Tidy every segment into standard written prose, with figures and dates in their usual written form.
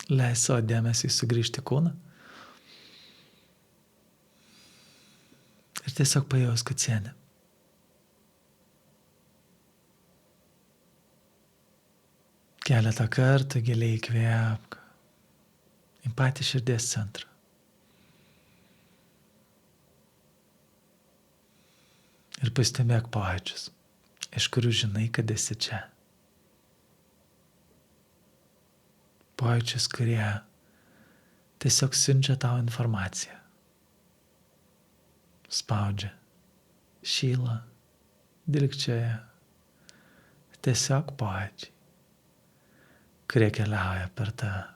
Leis savo dėmesį sugrįžti į kūną. Ir tiesiog pajaus, kad sėdi. Keletą kartų giliai įkvėpk į patį širdies centrą. Ir pastebėk pojūčius, iš kurių žinai, kad esi čia. Pojūčius, kurie tiesiog siunčia tau informaciją. Spaudžia, šyla, dilgčioja. Tiesiog pojūčiai, kurie keliauja per tave.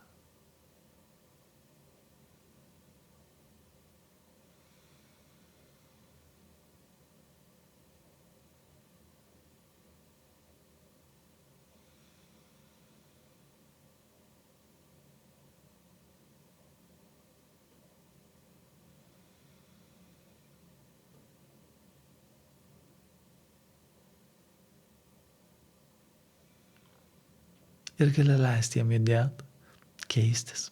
Ir gali leisti jiem judėti, keistis.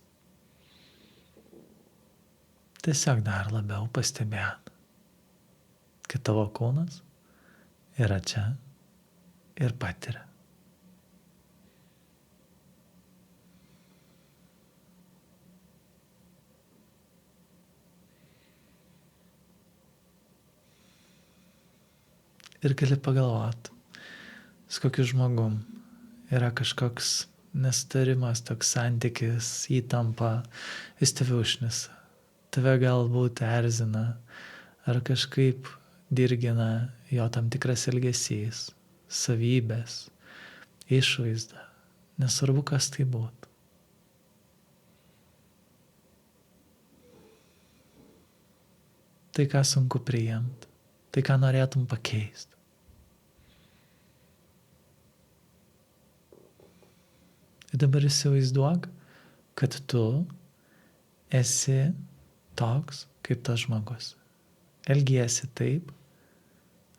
Tiesiog dar labiau pastebėt, kad tavo kūnas yra čia ir patiria. Ir gali pagalvoti, su kokiu žmogum yra kažkoks nesutarimas, toks santykis, įtampa, jis tave užnisa, tave galbūt erzina, ar kažkaip dirgina jo tam tikras elgesys, savybės, išvaizda, nesvarbu, kas tai būtų. Tai, ką sunku priimti, tai, ką norėtum pakeisti. Ir dabar įsivaizduok, kad tu esi toks, kaip tas žmogus. Elgiesi taip,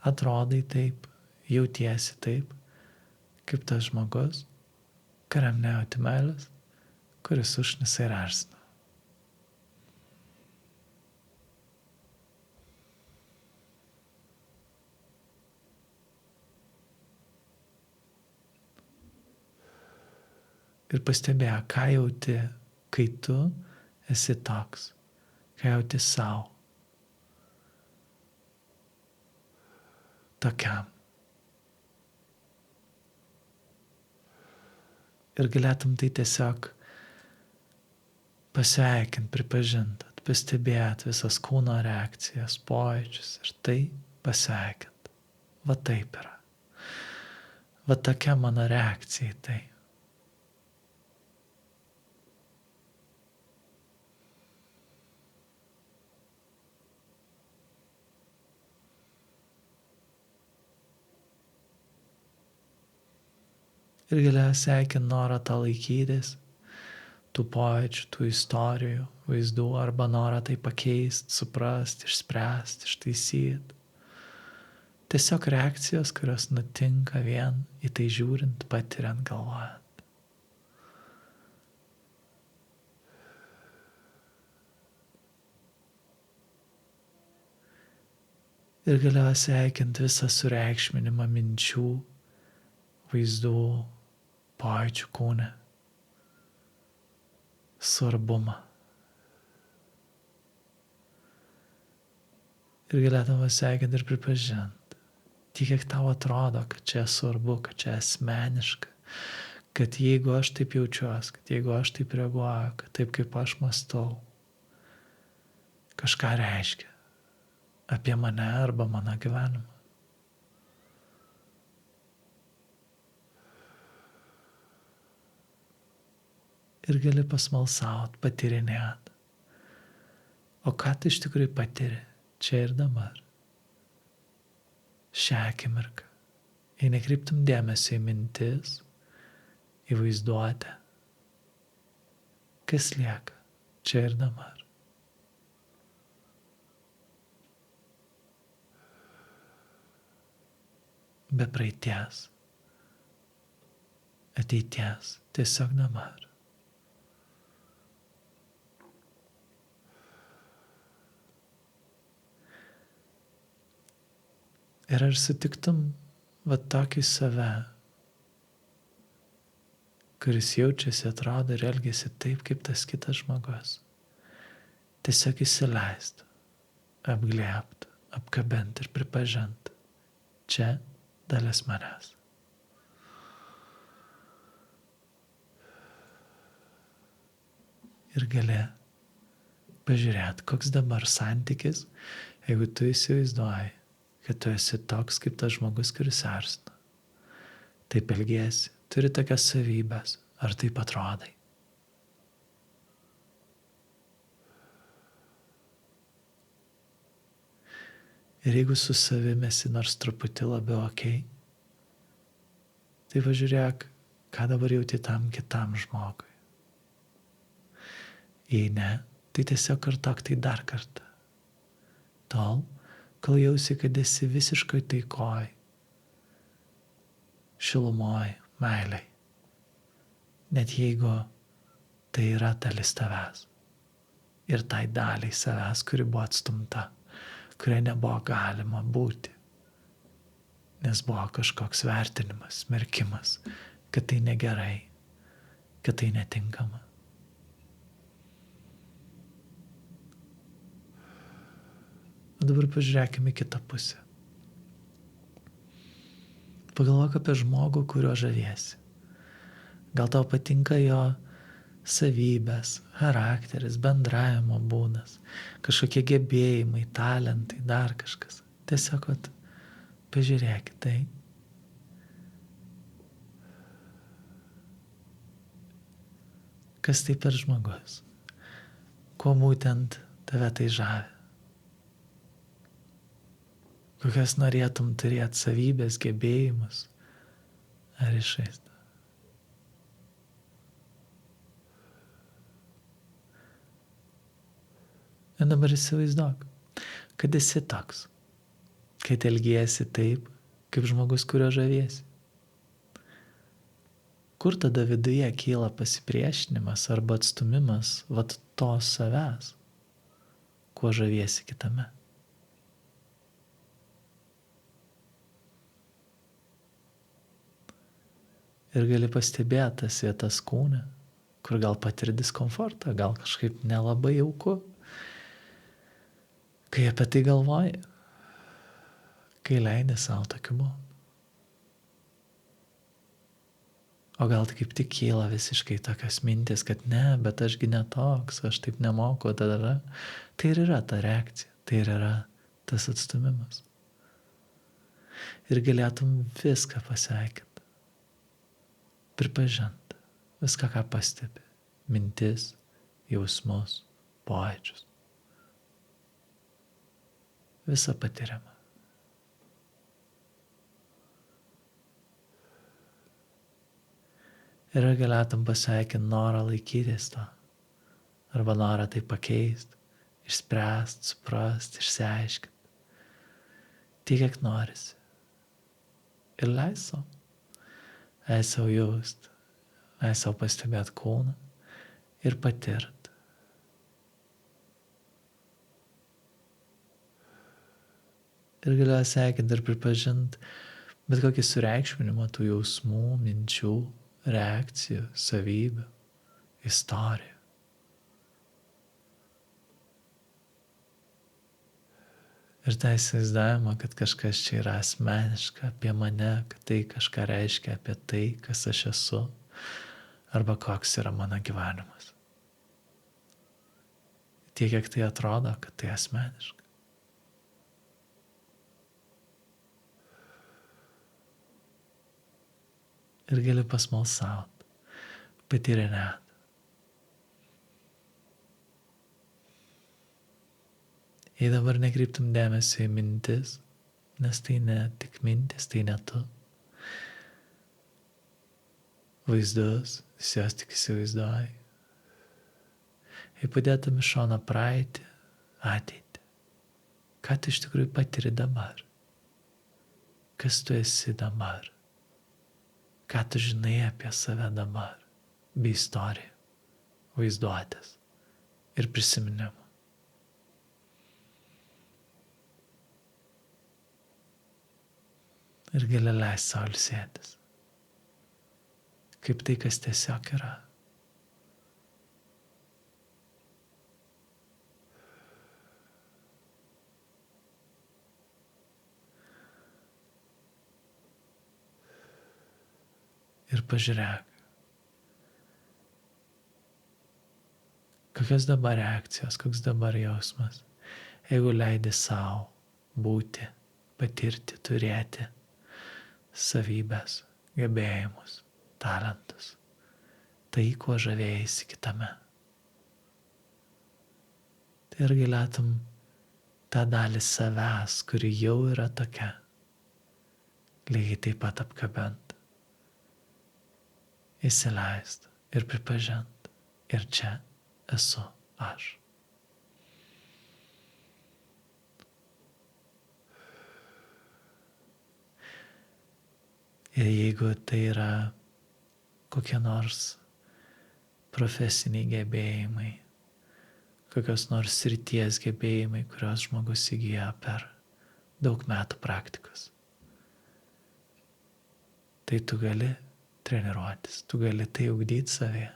atrodai taip, jautiesi taip, kaip tas žmogus, kuriam nejauti meilės, kuris užnisa ir erzina. Ir pastebėk, ką jauti, kai tu esi toks, ką jauti savo, tokiam. Ir galėtum tai tiesiog pasveikinti, pripažinti, pastebėti visas kūno reakcijas, pojūčius ir tai pasveikinti. Va taip yra. Va tokia mano reakcija į tai. Ir galiausiai sveikin norą tą laikytis, tų pojūčių, tų istorijų, vaizdų, arba norą tai pakeisti, suprasti, išspręsti, ištaisyti. Tiesiog reakcijos, kurios nutinka vien į tai žiūrint, patiriant, galvojant. Ir galiausiai sveikinti visą sureikšminimą minčių, vaizdų, pojūčių kūne, svarbumą. Ir galėtum pasveikinti ir pripažinti, tiek kiek tau atrodo, kad čia svarbu, kad čia asmeniška, kad jeigu aš taip jaučiuosi, kad jeigu aš taip reaguoju, kad taip kaip aš mąstau, kažką reiškia apie mane arba mano gyvenimą. Ir gali pasmalsauti, patyrinėti. O ką tu iš tikrųjų patiri čia ir dabar? Šią akimirką. Jei nekreiptum dėmesio į mintis, į vaizduotę, kas lieka čia ir dabar? Be praeities, ateities, tiesiog dabar. Ir ar sutiktum va tokį save, kuris jaučiasi, atrodo ir elgesi taip, kaip tas kitas žmogus. Tiesiog įsileist, apglėbt, apkabint ir pripažint. Čia dalis manęs. Ir gali pažiūrėti, koks dabar santykis, jeigu tu įsivaizduoji, kad tu esi toks kaip tas žmogus, kuris erzina. Taip elgiesi, turi tokias savybės, ar taip atrodai. Ir jeigu su savimi esi nors truputį labiau okei, tai pažiūrėk, ką dabar jauti tam kitam žmogui. Jei ne, tai tiesiog kartok tai dar kartą. Tol, kol jausi, kad esi visiškai taikoj, šilumoj, meiliai. Net jeigu tai yra dalis tavęs. Ir tai daliai savęs, kuri buvo atstumta, kuriai nebuvo galima būti. Nes buvo kažkoks vertinimas, smerkimas, kad tai negerai, kad tai netinkama. O dabar pažiūrėkime į kitą pusę. Pagalvok apie žmogų, kuriuo žaviesi. Gal tau patinka jo savybės, charakteris, bendravimo būdas, kažkokie gebėjimai, talentai, dar kažkas. Tiesiog pažiūrėk tai. Kas tai per žmogus? Kuo būtent tave tai žavi? Kokias norėtum turėti savybės, gebėjimus ar išvaizdą. Ir dabar įsivaizduok, kad esi toks, kad elgiesi taip, kaip žmogus, kurio žaviesi. Kur tada viduje kyla pasipriešinimas arba atstumimas vat to savęs, kuo žaviesi kitame. Ir gali pastebėti tas vietas kūne, kur gal patiri diskomfortą, gal kažkaip nelabai jauku. Kai apie tai galvoji, kai leidi savo tokiu būdu. O gal tai kaip tik kyla visiškai tokios mintis, kad ne, bet ašgi netoks, aš taip nemoku, tada. Tai ir yra ta reakcija, tai ir yra tas atstumimas. Ir galėtum viską pasveikinti. Pripažint viską, ką pastebi, mintis, jausmus, pojūčius. Visą patiriamą. Ir galėtum pasveikinti norą laikytis to, arba norą tai pakeisti, išspręsti, suprasti, išsiaiškinti. Tiek, kiek norisi. Ir leis savo. Leis savo jaust, leis savo pastebėti kūną ir patirt. Ir galiu sveikinti ir pripažinti bet kokį sureikšminimą tų jausmų, minčių, reakcijų, savybių, istorijų. Ir tą įsivaizdavimą, kad kažkas čia yra asmeniška apie mane, kad tai kažką reiškia apie tai, kas aš esu, arba koks yra mano gyvenimas. Tiek, kiek tai atrodo, kad tai asmeniška. Ir gali pasmalsauti, patyrinėti. Jei dabar nekreiptum dėmesio į mintis, nes tai ne tik mintis, tai ne tu. Vaizdus, visi jos tik įsivaizduoji. Jei padėtum į šoną praeitį, ateitį, ką tu iš tikrųjų patiri dabar? Kas tu esi dabar? Ką tu žinai apie save dabar? Bei istoriją, vaizduotės ir prisiminimų. Ir gali leisti sau ilsėtis. Kaip tai, kas tiesiog yra. Ir pažiūrėk, kokios dabar reakcijos, koks dabar jausmas, jeigu leidi savo būti, patirti, turėti savybės, gebėjimus, talentus, tai, kuo žavėjasi kitame. Tai ir galėtum tą dalį savęs, kuri jau yra tokia, lygiai taip pat apkabint, įsileist ir pripažint. Ir čia esu aš. Ir jeigu tai yra kokie nors profesiniai gebėjimai, kokios nors srities gebėjimai, kurios žmogus įgyja per daug metų praktikos, tai tu gali treniruotis, tu gali tai ugdyti savyje.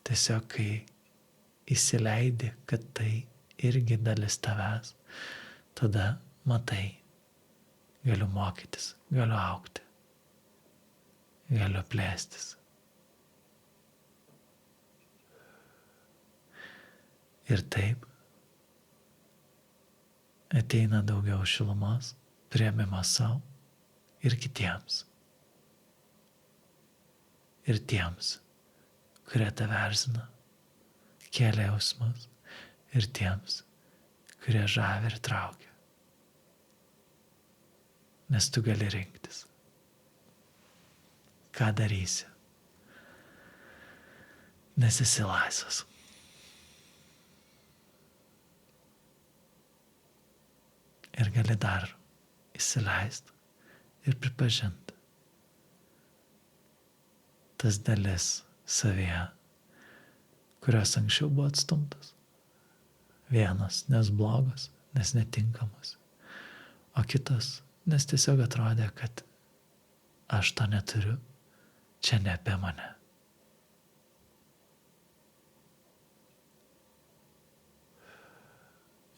Tiesiog kai įsileidi, kad tai irgi dalis tavęs, tada matai, galiu mokytis, galiu augti, galiu plėstis. Ir taip ateina daugiau šilumos, priėmimas savo ir kitiems. Ir tiems, kurie tave erzina, kelia jausmus, ir tiems, kurie žavi ir traukia. Nes tu gali rinktis. Ką darysi? Nes esi laisvas. Ir gali dar įsileisti ir pripažinti tas dalis savyje, kurios anksčiau buvo atstumtas. Vienas, nes blogas, nes netinkamas, o kitas, nes tiesiog atrodė, kad aš to neturiu, čia ne apie mane.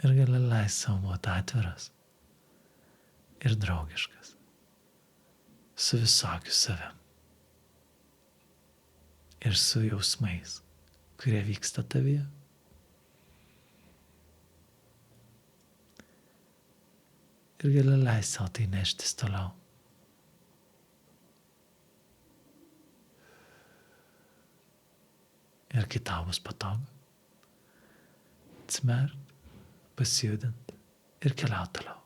Ir gali leisti savo būti atviras ir draugiškas su visokiu savim ir su jausmais, kurie vyksta tavyje. Ir gali leisti savo tai neštis toliau. Ir kai tau bus patogu, atsimerk, pasijudint ir keliaut toliau.